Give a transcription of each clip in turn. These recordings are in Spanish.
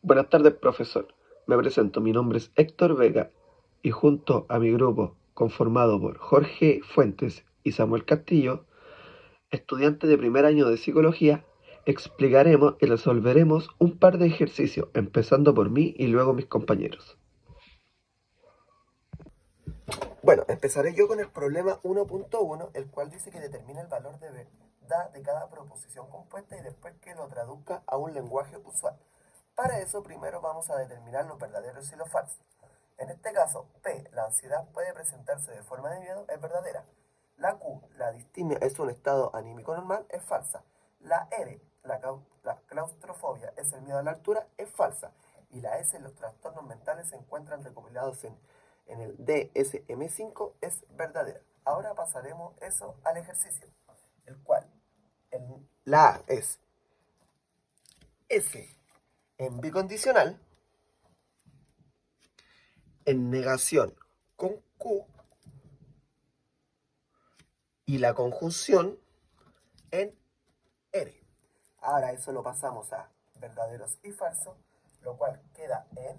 Buenas tardes, profesor. Me presento, mi nombre es Héctor Vega y junto a mi grupo, conformado por Jorge Fuentes y Samuel Castillo, estudiantes de primer año de psicología, explicaremos y resolveremos un par de ejercicios, empezando por mí y luego mis compañeros. Bueno, empezaré yo con el problema 1.1, el cual dice que determina el valor de verdad de cada proposición compuesta y después que lo traduzca a un lenguaje usual. Para eso, primero vamos a determinar los verdaderos y los falsos. En este caso, P, la ansiedad puede presentarse de forma de miedo, es verdadera. La Q, la distimia es un estado anímico normal, es falsa. La R, la claustrofobia es el miedo a la altura, es falsa. Y la S, los trastornos mentales se encuentran recopilados en el DSM-5, es verdadera. Ahora pasaremos eso al ejercicio, el cual la A es F en bicondicional, en negación con Q y la conjunción en R. Ahora eso lo pasamos a verdaderos y falsos, lo cual queda en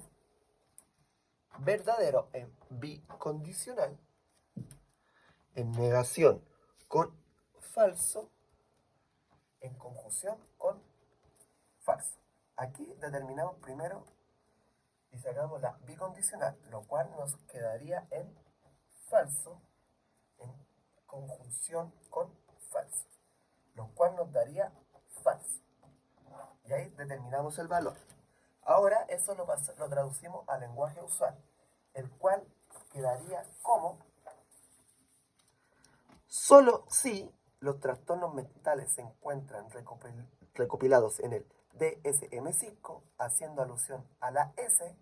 verdadero en bicondicional, en negación con falso, en conjunción con falso. Aquí determinamos primero y sacamos la bicondicional, lo cual nos quedaría en falso, en conjunción con falso, lo cual nos daría falso. Y ahí determinamos el valor. Ahora eso lo traducimos al lenguaje usual, el cual quedaría como solo si los trastornos mentales se encuentran recopilados en el DSM-5, haciendo alusión a la S,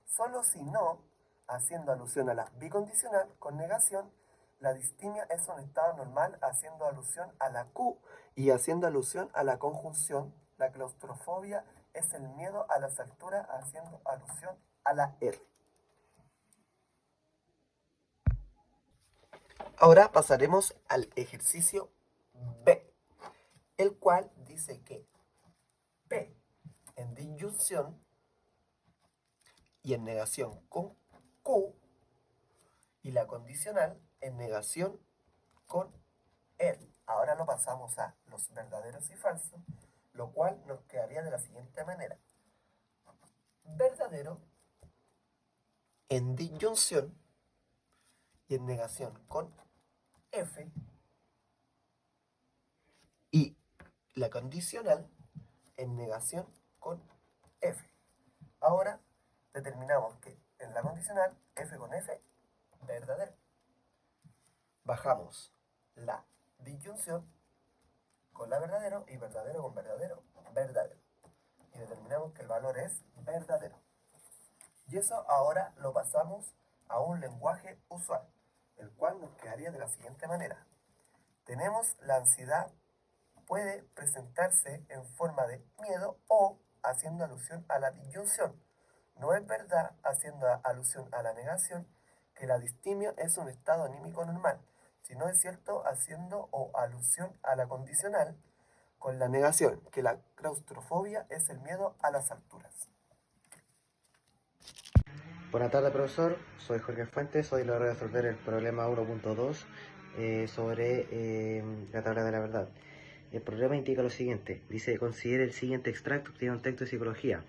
solo si no, haciendo alusión a la bicondicional con negación, la distimia es un estado normal, haciendo alusión a la Q y haciendo alusión a la conjunción, la claustrofobia es el miedo a las alturas, haciendo alusión a la R. Ahora pasaremos al ejercicio B, el cual dice que P en disyunción y en negación con Q y la condicional en negación con R. Ahora lo pasamos a los verdaderos y falsos, lo cual nos quedaría de la siguiente manera. Verdadero en disyunción y en negación con F y la condicional en negación con F. Ahora determinamos que en la condicional F con F, verdadero. Bajamos la disyunción con la verdadero y verdadero con verdadero, verdadero. Y determinamos que el valor es verdadero. Y eso ahora lo pasamos a un lenguaje usual, el cual nos quedaría de la siguiente manera. Tenemos la ansiedad puede presentarse en forma de miedo o haciendo alusión a la disyunción. No es verdad, haciendo alusión a la negación, que la distimia es un estado anímico normal, sino es cierto haciendo o alusión a la condicional con la negación, que la claustrofobia es el miedo a las alturas. Buenas tardes, profesor. Soy Jorge Fuentes. Hoy le voy a resolver el problema 1.2 sobre la tabla de la verdad. El problema indica lo siguiente. Dice, considere el siguiente extracto obtenido en un texto de psicología.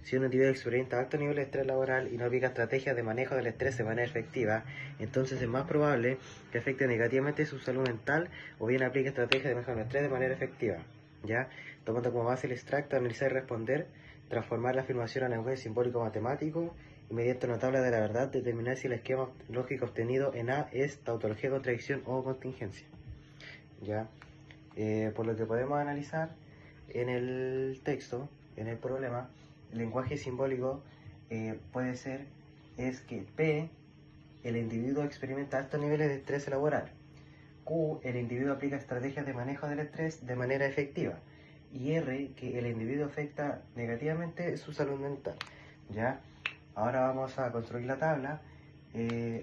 Si un individuo experimenta alto nivel de estrés laboral y no aplica estrategias de manejo del estrés de manera efectiva, entonces es más probable que afecte negativamente su salud mental o bien aplique estrategias de manejo del estrés de manera efectiva. ¿Ya? Tomando como base el extracto, analizar y responder, transformar la afirmación a lenguaje simbólico matemático y mediante una tabla de la verdad determinar si el esquema lógico obtenido en A es tautología, contradicción o contingencia. ¿Ya? Por lo que podemos analizar en el texto, en el problema, el lenguaje simbólico puede ser, es que P, el individuo experimenta altos niveles de estrés laboral. Q, el individuo aplica estrategias de manejo del estrés de manera efectiva. Y R, que el individuo afecta negativamente su salud mental. ¿Ya? Ahora vamos a construir la tabla.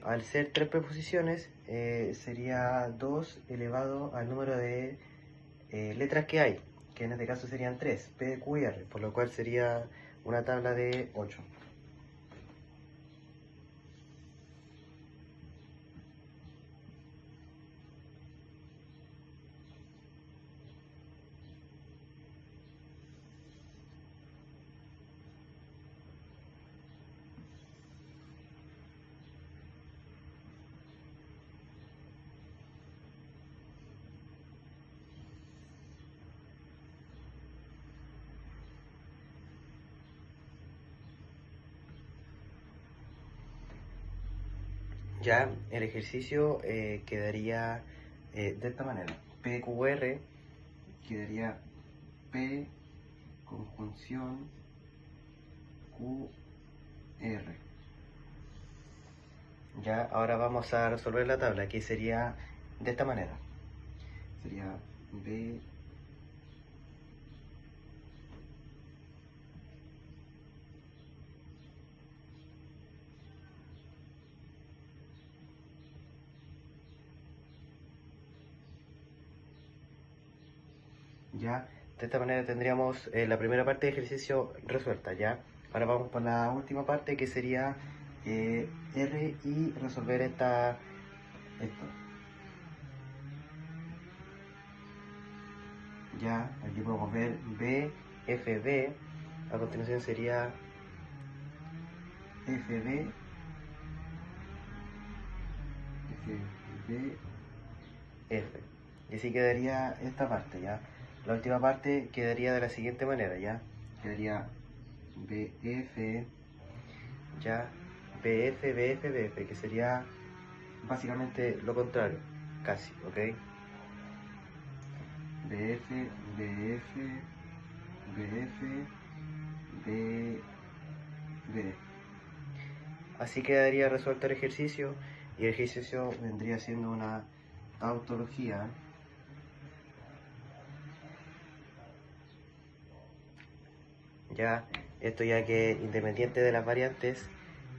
Al ser tres preposiciones, sería 2 elevado al número de letras que hay, que en este caso serían 3, P, Q y R, por lo cual sería una tabla de 8. Ya el ejercicio quedaría de esta manera. PQR quedaría P conjunción QR. Ya, ahora vamos a resolver la tabla, que sería de esta manera. Sería B ya, de esta manera tendríamos la primera parte del ejercicio resuelta, ya. Ahora vamos por la última parte, que sería R y resolver esto. Ya, aquí podemos ver B, FB, a continuación sería FB, FB, F. Y así quedaría esta parte, ¿ya? La última parte quedaría de la siguiente manera, ¿ya? Quedaría BF, ya, BF, BF, BF, que sería básicamente lo contrario, casi, ¿ok? BF, BF, BF, B, B. Así quedaría resuelto el ejercicio, y el ejercicio vendría siendo una tautología. Ya, esto ya que independiente de las variantes,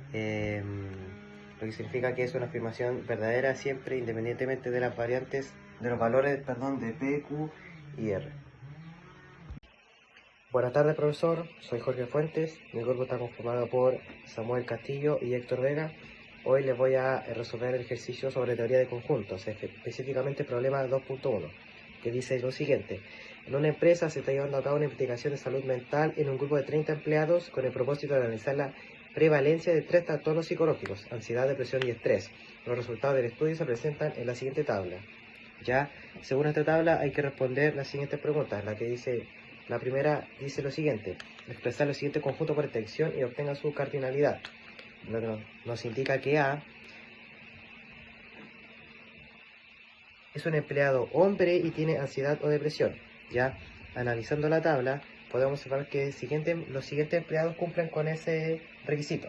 lo que significa que es una afirmación verdadera siempre, independientemente de las variantes, de los valores, perdón, de P, Q y R. Buenas tardes, profesor. Soy Jorge Fuentes. Mi grupo está conformado por Samuel Castillo y Héctor Vega. Hoy les voy a resolver el ejercicio sobre teoría de conjuntos, específicamente el problema 2.1, que dice lo siguiente. En una empresa se está llevando a cabo una investigación de salud mental en un grupo de 30 empleados con el propósito de analizar la prevalencia de 3 trastornos psicológicos: ansiedad, depresión y estrés. Los resultados del estudio se presentan en la siguiente tabla. Ya, según esta tabla hay que responder las siguientes preguntas. La primera dice lo siguiente: expresar los siguientes conjuntos por extensión y obtenga su cardinalidad. Lo que nos indica que A es un empleado hombre y tiene ansiedad o depresión. Ya, analizando la tabla, podemos observar que los siguientes empleados cumplen con ese requisito.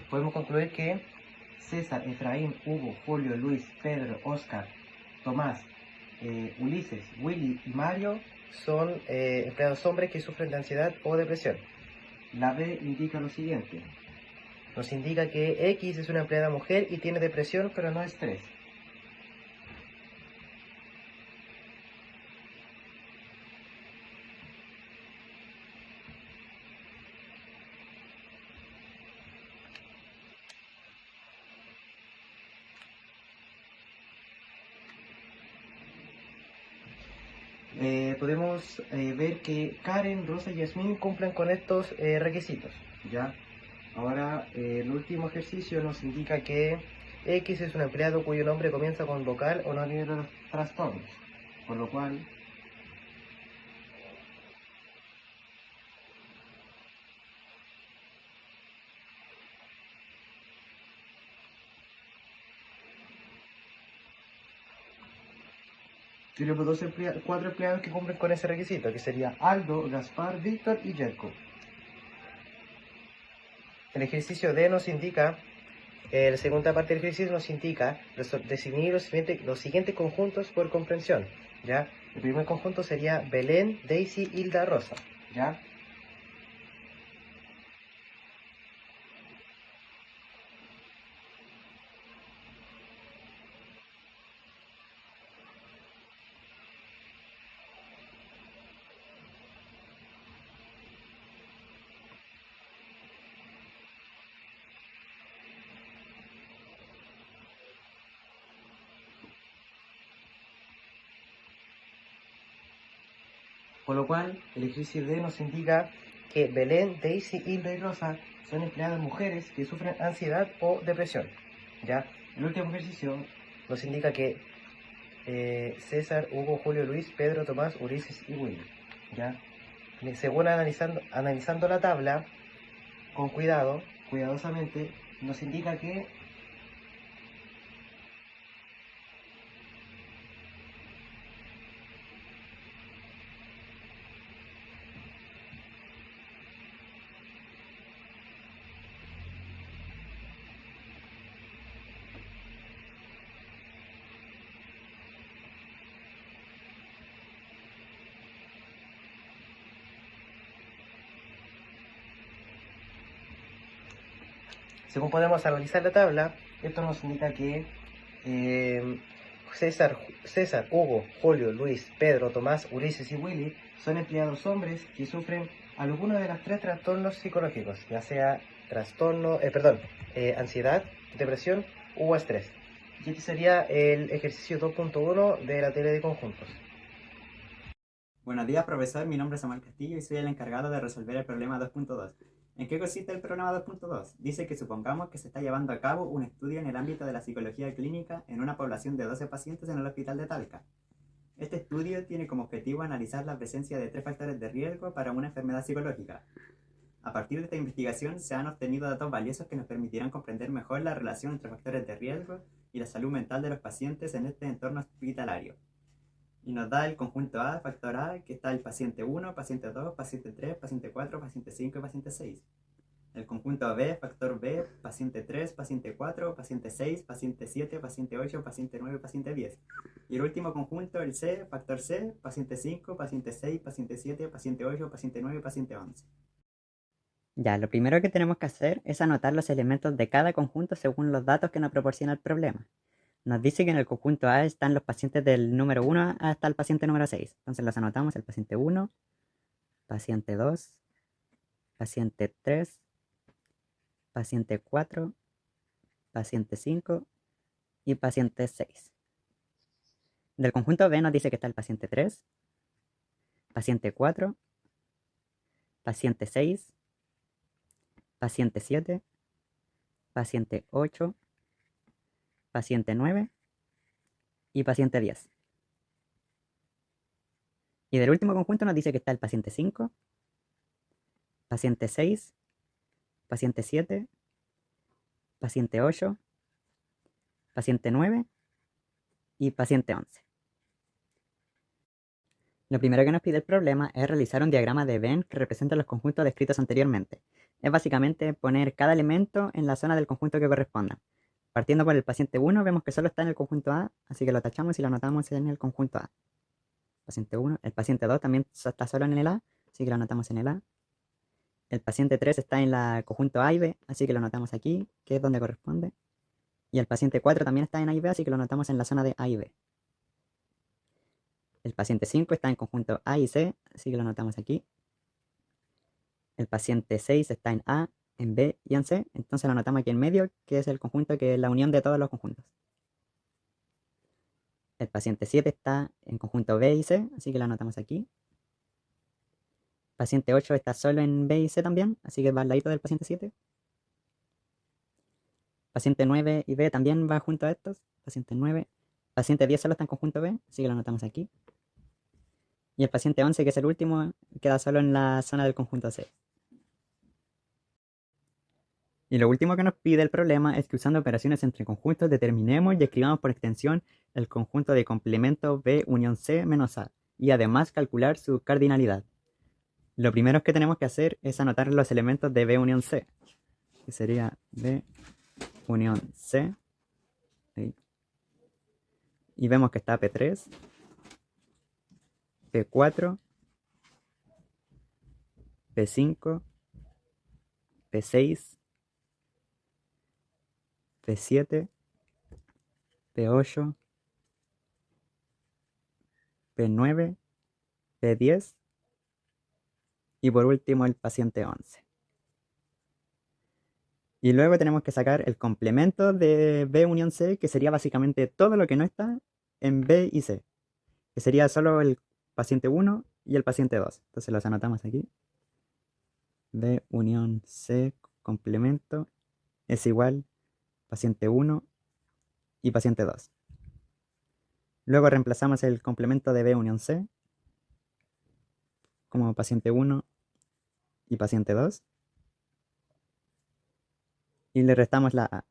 Podemos concluir que César, Efraín, Hugo, Julio, Luis, Pedro, Oscar, Tomás, Ulises, Willy y Mario son empleados hombres que sufren de ansiedad o depresión. La B indica lo siguiente. Nos indica que X es una empleada mujer y tiene depresión, pero no estrés. Podemos ver que Karen, Rosa y Yasmín cumplen con estos requisitos, ¿ya? Ahora, el último ejercicio nos indica que X es un empleado cuyo nombre comienza con vocal o no tiene los trastornos, por lo cual Tenemos 4 empleados que cumplen con ese requisito, que sería Aldo, Gaspar, Víctor y Jerko. El ejercicio D nos indica, la segunda parte del ejercicio nos indica definir los siguientes conjuntos por comprensión, ¿ya? El primer conjunto sería Belén, Daisy, Hilda, Rosa, ¿ya? Por lo cual, el ejercicio D nos indica que Belén, Daisy, Hilda y Rosa son empleadas mujeres que sufren ansiedad o depresión, ¿ya? El último ejercicio nos indica que César, Hugo, Julio, Luis, Pedro, Tomás, Ulises y Willy, ¿ya? Según analizando la tabla, con cuidado, cuidadosamente, nos indica que según podemos analizar la tabla, esto nos indica que César, Hugo, Julio, Luis, Pedro, Tomás, Ulises y Willy son empleados hombres que sufren alguno de los 3 trastornos psicológicos, ya sea ansiedad, depresión u estrés. Y este sería el ejercicio 2.1 de la teoría de conjuntos. Buenos días, profesor. Mi nombre es Samuel Castillo y soy el encargado de resolver el problema 2.2. ¿En qué consiste el problema 2.2? Dice que supongamos que se está llevando a cabo un estudio en el ámbito de la psicología clínica en una población de 12 pacientes en el hospital de Talca. Este estudio tiene como objetivo analizar la presencia de 3 factores de riesgo para una enfermedad psicológica. A partir de esta investigación se han obtenido datos valiosos que nos permitirán comprender mejor la relación entre factores de riesgo y la salud mental de los pacientes en este entorno hospitalario. Y nos da el conjunto A, factor A, que está el paciente 1, paciente 2, paciente 3, paciente 4, paciente 5 y paciente 6. El conjunto B, factor B, paciente 3, paciente 4, paciente 6, paciente 7, paciente 8, paciente 9, paciente 10. Y el último conjunto, el C, factor C, paciente 5, paciente 6, paciente 7, paciente 8, paciente 9 y paciente 11. Ya, lo primero que tenemos que hacer es anotar los elementos de cada conjunto según los datos que nos proporciona el problema. Nos dice que en el conjunto A están los pacientes del número 1 hasta el paciente número 6. Entonces los anotamos: el paciente 1, paciente 2, paciente 3, paciente 4, paciente 5 y paciente 6. Del conjunto B nos dice que está el paciente 3, paciente 4, paciente 6, paciente 7, paciente 8, paciente 9 y paciente 10. Y del último conjunto nos dice que está el paciente 5, paciente 6, paciente 7, paciente 8, paciente 9 y paciente 11. Lo primero que nos pide el problema es realizar un diagrama de Venn que representa los conjuntos descritos anteriormente. Es básicamente poner cada elemento en la zona del conjunto que corresponda. Partiendo por el paciente 1, vemos que solo está en el conjunto A, así que lo tachamos y lo anotamos en el conjunto A. Paciente 1. El paciente 2 también está solo en el A, así que lo anotamos en el A. El paciente 3 está en el conjunto A y B, así que lo anotamos aquí, que es donde corresponde. Y el paciente 4 también está en A y B, así que lo anotamos en la zona de A y B. El paciente 5 está en conjunto A y C, así que lo anotamos aquí. El paciente 6 está en A, en B y en C, entonces lo anotamos aquí en medio, que es el conjunto que es la unión de todos los conjuntos. El paciente 7 está en conjunto B y C, así que lo anotamos aquí. El paciente 8 está solo en B y C también, así que va al ladito del paciente 7. Paciente 9 y B también va junto a estos. Paciente 9. Paciente 10 solo está en conjunto B, así que lo anotamos aquí. Y el paciente 11, que es el último, queda solo en la zona del conjunto C. Y lo último que nos pide el problema es que usando operaciones entre conjuntos determinemos y escribamos por extensión el conjunto de complemento B unión C menos A y además calcular su cardinalidad. Lo primero que tenemos que hacer es anotar los elementos de B unión C, que sería B unión C. Ahí. Y vemos que está P3, P4, P5, P6, P7, P8, P9, P10 y por último el paciente 11. Y luego tenemos que sacar el complemento de B unión C, que sería básicamente todo lo que no está en B y C, que sería solo el paciente 1 y el paciente 2. Entonces los anotamos aquí. B unión C complemento es igual paciente 1 y paciente 2. Luego reemplazamos el complemento de B unión C como paciente 1 y paciente 2. Y le restamos la A.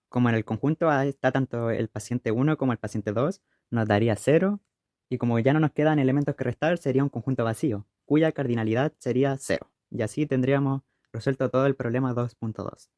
Como en el conjunto A está tanto el paciente 1 como el paciente 2, nos daría 0. Y como ya no nos quedan elementos que restar, sería un conjunto vacío, cuya cardinalidad sería 0. Y así tendríamos resuelto todo el problema 2.2.